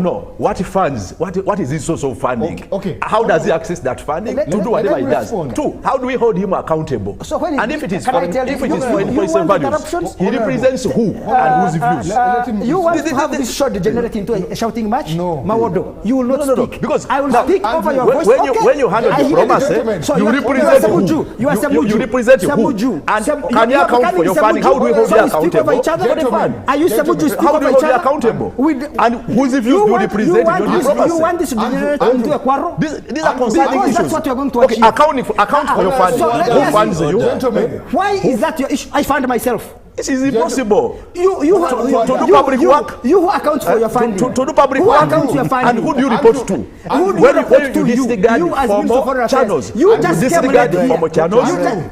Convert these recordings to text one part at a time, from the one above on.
No, what funds? What is his source of funding? Okay. How does he access that funding to do whatever he does? Two, how do we hold him accountable? So when and if it is for values, he represents who and whose views? You want to have this shot degenerate into a shouting match? No. Mawado, you will not speak. Because I will speak over your voice. When you handle diplomacy, so you represent who? You are Samuju. You represent who? And can you account for your funding? How do we hold you accountable? Are you Samuju? How do we hold you accountable? And whose views do you represent in your diplomacy? You want this to degenerate into a quarrel? These are concerning issues. That's what you are going to achieve. achieve. Account for your funding. Who funds you? Why is that your issue? I find myself. It is impossible. You do public work. You who account for your funding. To do public work. And who do you report to? When you disregard formal channels, you just disregard formal channels.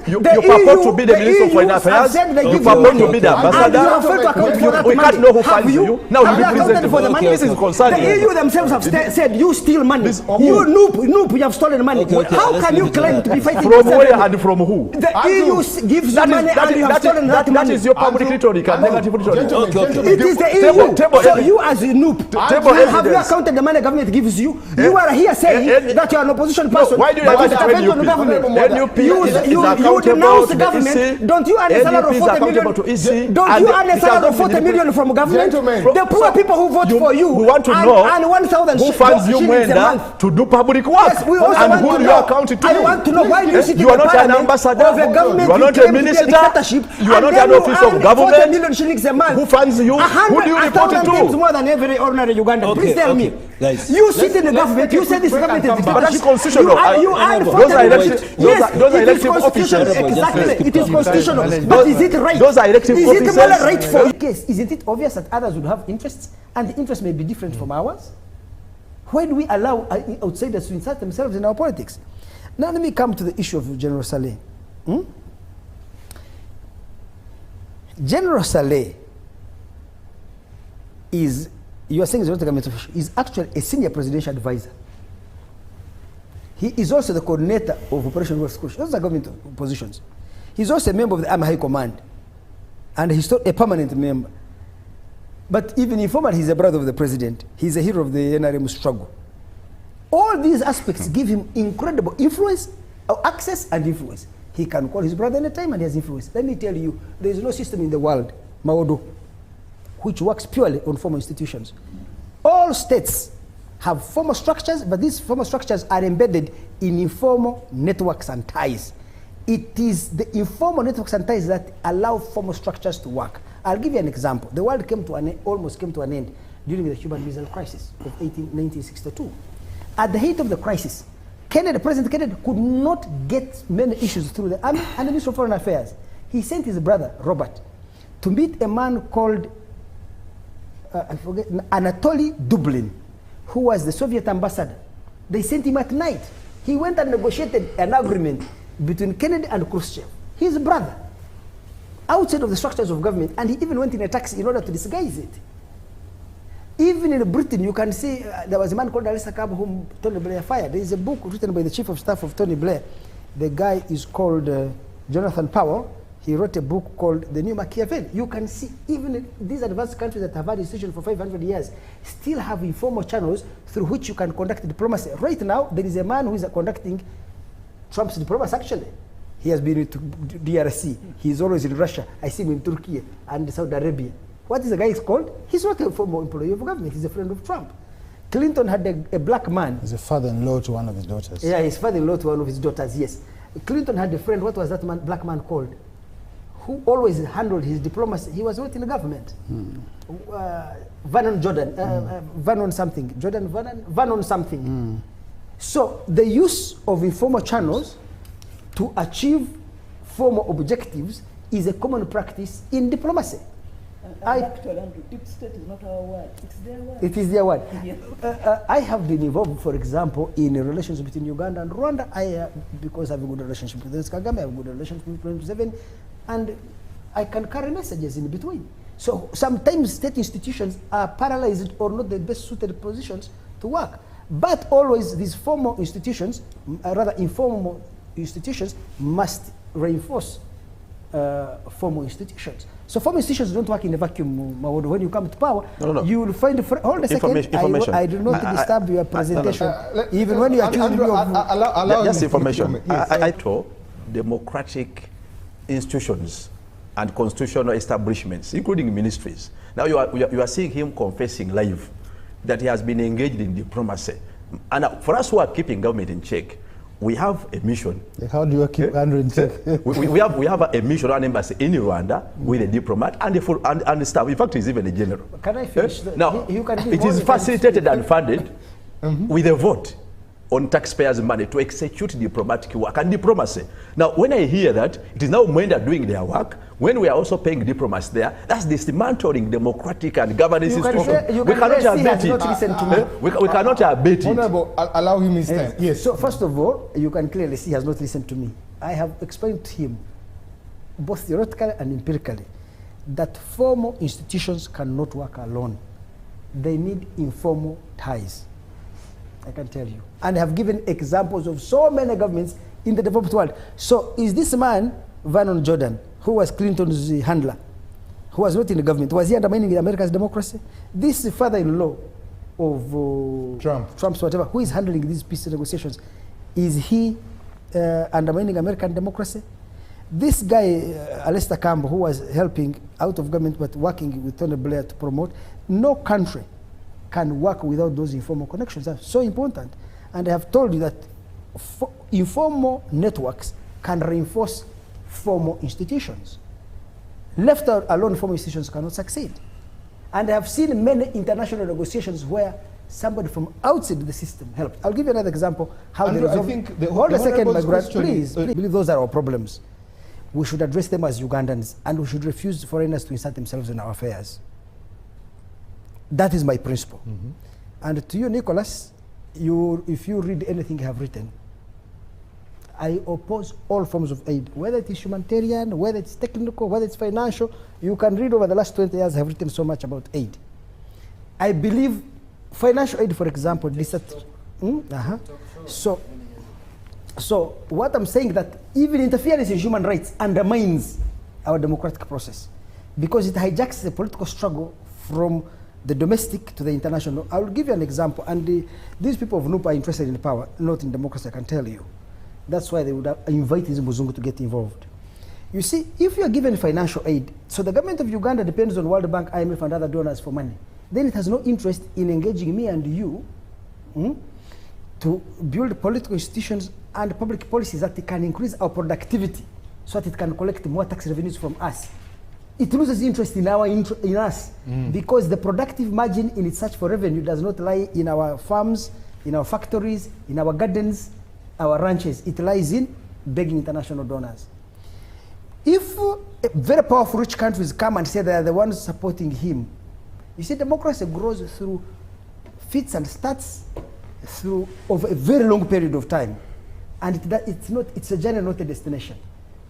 You purport to be the Minister of Foreign Affairs. You purport to be the ambassador. We can't know who funds you. Now you represent for the money. This is concerning. The EU themselves have said you steal money. You NUP, you have stolen money. How can you claim to be fighting? From where and from who? The EU gives you money and you have stolen that money. That is your public rhetoric and negative rhetoric. It is the EU. So you as a NUP, have you accounted the money government gives you? You are here saying that you are an opposition person. Why do you ever defend NUP? You denounce the government. Don't you earn a salary of 40 million? Don't you earn a salary of 40 million from government? The poor people who vote for you we want to know and 1,000 who funds you, Mwenda, to do public work. Yes, we also and want who to do you know. account to? I want to know why you sit in are the not an ambassador. of a government. You are not a minister. You are not an office of government. 40 million shillings a month. Who funds you? Who do you report it to? More than every ordinary Ugandan. Please tell me. Guys. You sit in the government. You say this government is but that's dictatorship. constitutional. You earn 40 those are million. elected. Yes, those are it is elective constitutional. officials. Exactly, it is constitutional. But is it right? Those are elective officers. Is it more right for you? Case? Isn't it obvious that others would have interests and the interests may be different from ours? Why do we allow outsiders to insert themselves in our politics? Now let me come to the issue of General Saleh. General Saleh is, you are saying is not a government official, is actually a senior presidential advisor. He is also the coordinator of Operation World School. Those are government positions. He's also a member of the Army High Command and he's a permanent member. But even informal, he's a brother of the president. He's a hero of the NRM struggle. All these aspects give him incredible influence, access and influence. He can call his brother anytime and he has influence. Let me tell you, there is no system in the world, Mawado, which works purely on formal institutions. All states have formal structures, but these formal structures are embedded in informal networks and ties. It is the informal networks and ties that allow formal structures to work. I'll give you an example. The world almost came to an end during the Cuban Missile Crisis of 1962. At the height of the crisis, President Kennedy could not get many issues through the Army and the Ministry of Foreign Affairs. He sent his brother, Robert, to meet a man called, I forget, Anatoly Dublin, who was the Soviet ambassador. They sent him at night. He went and negotiated an agreement between Kennedy and Khrushchev, his brother, outside of the structures of government, and he even went in a taxi in order to disguise it. Even in Britain, you can see there was a man called Alisa Cab whom Tony Blair fired. There is a book written by the chief of staff of Tony Blair. The guy is called Jonathan Powell. He wrote a book called The New Machiavelli. You can see even these advanced countries that have had institutions for 500 years still have informal channels through which you can conduct diplomacy. Right now, there is a man who is conducting Trump's diplomacy actually. He has been to DRC. He's always in Russia. I see him in Turkey and Saudi Arabia. What is the guy called? He's not a former employee of government. He's a friend of Trump. Clinton had a black man. He's a father-in-law to one of his daughters. Yeah, his father-in-law to one of his daughters, yes. Clinton had a friend, what was that man, black man called? Who always handled his diplomacy. He was not in the government. Vernon Jordan, Vernon something. Jordan Vernon? Vernon something. So the use of informal channels to achieve formal objectives is a common practice in diplomacy. Deep state is not our word. It's their word. It is their word. I have been involved, for example, in relations between Uganda and Rwanda. Because I have a good relationship with Kagame, I have a good relationship with President Museveni, and I can carry messages in between. So sometimes state institutions are paralyzed or not the best suited positions to work. But always these formal institutions, rather informal institutions, must reinforce formal institutions. So formal institutions don't work in a vacuum, Mwenda. When you come to power, No. you will find... Hold a second. I do not disturb your presentation. Even when you are accusing me of... Allow just information. I told democratic institutions and constitutional establishments, including ministries. Now you are seeing him confessing live that he has been engaged in diplomacy. And for us who are keeping government in check, we have a mission. How do you keep Andrew in check? we have a mission, an embassy in Rwanda with a diplomat and the staff. In fact, he's even a general. Can I finish? Now, it is facilitated and funded with a vote on taxpayers' money to execute diplomatic work and diplomacy. Now, when I hear that, it is now Mwenda doing their work, when we are also paying diplomats there, that's dismantling democratic and governance institutions. We cannot abate it. We cannot abate it. Honorable, allow him his time. Yes. So, first of all, you can clearly see he has not listened to me. I have explained to him, both theoretically and empirically, that formal institutions cannot work alone. They need informal ties. I can tell you. And I have given examples of so many governments in the developed world. So is this man, Vernon Jordan, who was Clinton's handler, who was not in the government, was he undermining America's democracy? This father-in-law of Trump's whatever, who is handling these peace negotiations, is he undermining American democracy? This guy, Alistair Campbell, who was helping out of government but working with Tony Blair to promote, no country can work without those informal connections. That's so important. And I have told you that informal networks can reinforce formal institutions. Left alone, formal institutions cannot succeed. And I have seen many international negotiations where somebody from outside the system helped. I'll give you another example. How they resolve. Hold a second, my brother. Please, I believe those are our problems. We should address them as Ugandans, and we should refuse foreigners to insert themselves in our affairs. That is my principle. And to you, Nicholas, if you read anything I have written, I oppose all forms of aid, whether it is humanitarian, whether it's technical, whether it's financial. You can read over the last 20 years, I have written so much about aid. I believe financial aid, for example, So what I'm saying that even interference in human rights undermines our democratic process because it hijacks the political struggle from the domestic to the international. I will give you an example, and these people of NUP are interested in power, not in democracy, I can tell you. That's why they would invite these Muzungu to get involved. You see, if you are given financial aid, so the government of Uganda depends on World Bank, IMF, and other donors for money, then it has no interest in engaging me and you to build political institutions and public policies that can increase our productivity so that it can collect more tax revenues from us. It loses interest in us because the productive margin in its search for revenue does not lie in our farms, in our factories, in our gardens, our ranches. It lies in begging international donors. If very powerful rich countries come and say they are the ones supporting him, you see, democracy grows through fits and starts through over a very long period of time. And it's a journey, not a destination.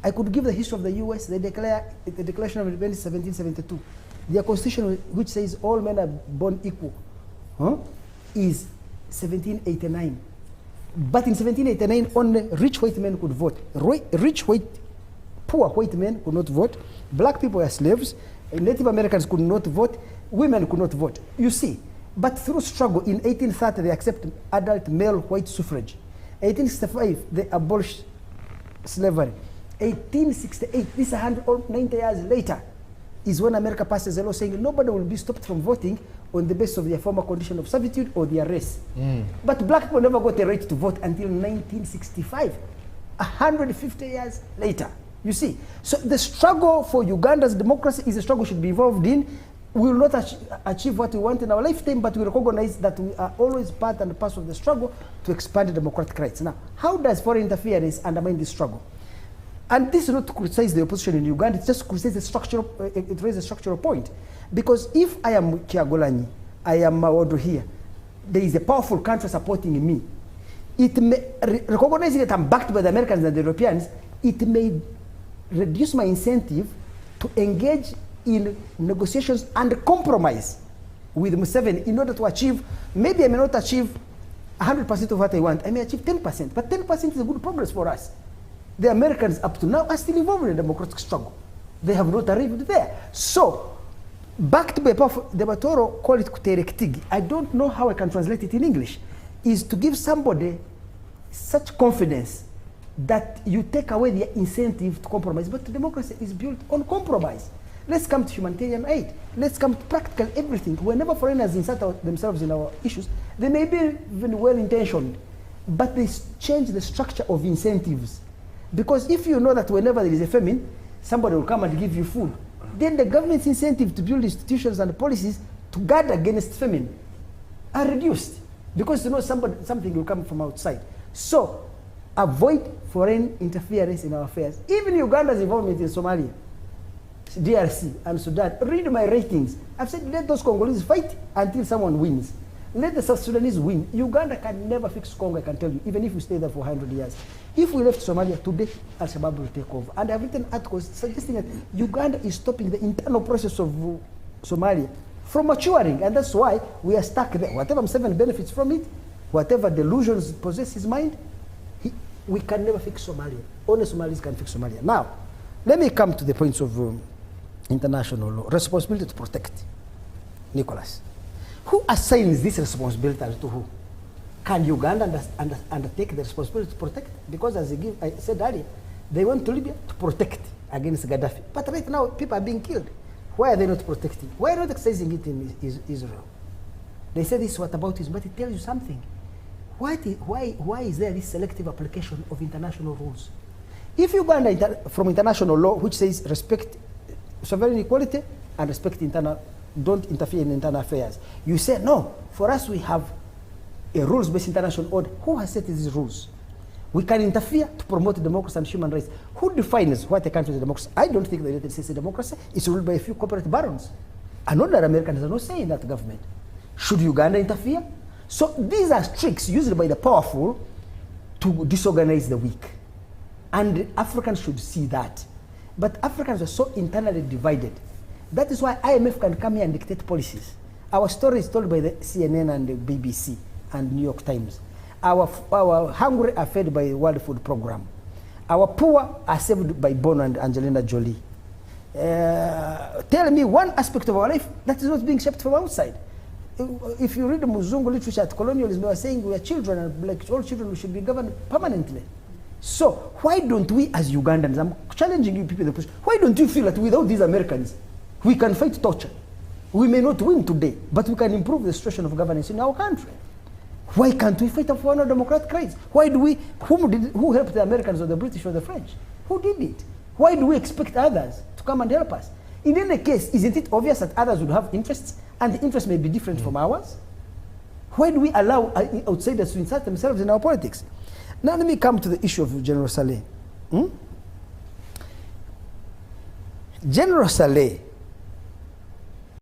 I could give the history of the US, the Declaration of Independence 1772. Their constitution, which says all men are born equal, is 1789. But in 1789, only rich white men could vote. Poor white men could not vote. Black people were slaves. Native Americans could not vote. Women could not vote. You see, but through struggle, in 1830, they accepted adult male white suffrage. 1865, they abolished slavery. 1868, this 190 years later, is when America passes a law saying nobody will be stopped from voting on the basis of their former condition of servitude or their race. But black people never got the right to vote until 1965, 150 years later. You see, so the struggle for Uganda's democracy is a struggle we should be involved in. We will not achieve what we want in our lifetime, but we recognize that we are always part and parcel of the struggle to expand democratic rights. Now, how does foreign interference undermine this struggle? And this is not to criticize the opposition in Uganda, it's just to criticize the structural, it raises a structural point. Because if I am Kyagulanyi, I am Mwada here, there is a powerful country supporting me, it may, recognizing that I'm backed by the Americans and the Europeans, it may reduce my incentive to engage in negotiations and compromise with Museveni in order to achieve, maybe I may not achieve 100% of what I want, I may achieve 10%, but 10% is a good progress for us. The Americans up to now are still involved in the democratic struggle. They have not arrived there. So, backed by powerful, the Batoro call it kuterektigi. I don't know how I can translate it in English. Is to give somebody such confidence that you take away their incentive to compromise. But democracy is built on compromise. Let's come to humanitarian aid. Let's come to practical everything. Whenever foreigners insert themselves in our issues, they may be even well-intentioned, but they change the structure of incentives. Because if you know that whenever there is a famine, somebody will come and give you food, then the government's incentive to build institutions and policies to guard against famine are reduced. Because you know something will come from outside. So, avoid foreign interference in our affairs. Even Uganda's involvement in Somalia, DRC and Sudan, read my ratings. I've said let those Congolese fight until someone wins. Let the South Sudanese win. Uganda can never fix Congo, I can tell you, even if we stay there for 100 years. If we left Somalia today, Al-Shabaab will take over. And I've written articles suggesting that Uganda is stopping the internal process of Somalia from maturing, and that's why we are stuck there. Whatever Museveni benefits from it, whatever delusions possess his mind, we can never fix Somalia. Only Somalis can fix Somalia. Now, let me come to the points of international law. Responsibility to protect. Nicholas, who assigns this responsibility to who? Can Uganda undertake the responsibility to protect? Because as I said earlier, they went to Libya to protect against Gaddafi. But right now, people are being killed. Why are they not protecting? Why are they not exercising it in Israel? They say this whataboutism, but it tells you something. Why is there this selective application of international rules? If Uganda, from international law, which says respect sovereign equality and respect don't interfere in internal affairs, you say, no, for us we have a rules-based international order. Who has set these rules? We can interfere to promote democracy and human rights. Who defines what a country is a democracy? I don't think the United States is a democracy. It's ruled by a few corporate barons. And other Americans are not saying that government. Should Uganda interfere? So these are tricks used by the powerful to disorganize the weak. And Africans should see that. But Africans are so internally divided. That is why IMF can come here and dictate policies. Our story is told by the CNN and the BBC and New York Times. Our hungry are fed by the World Food Program. Our poor are saved by Bono and Angelina Jolie. Tell me one aspect of our life that is not being shaped from outside. If you read the Muzungu literature at colonialism, they are saying we are children, and like all children, we should be governed permanently. So why don't we as Ugandans, I'm challenging you people, why don't you feel that without these Americans, we can fight torture? We may not win today, but we can improve the situation of governance in our country. Why can't we fight for our democratic rights? Why do we, who helped the Americans or the British or the French? Who did it? Why do we expect others to come and help us? In any case, isn't it obvious that others would have interests, and the interests may be different from ours? Why do we allow outsiders to insert themselves in our politics? Now let me come to the issue of General Saleh. General Saleh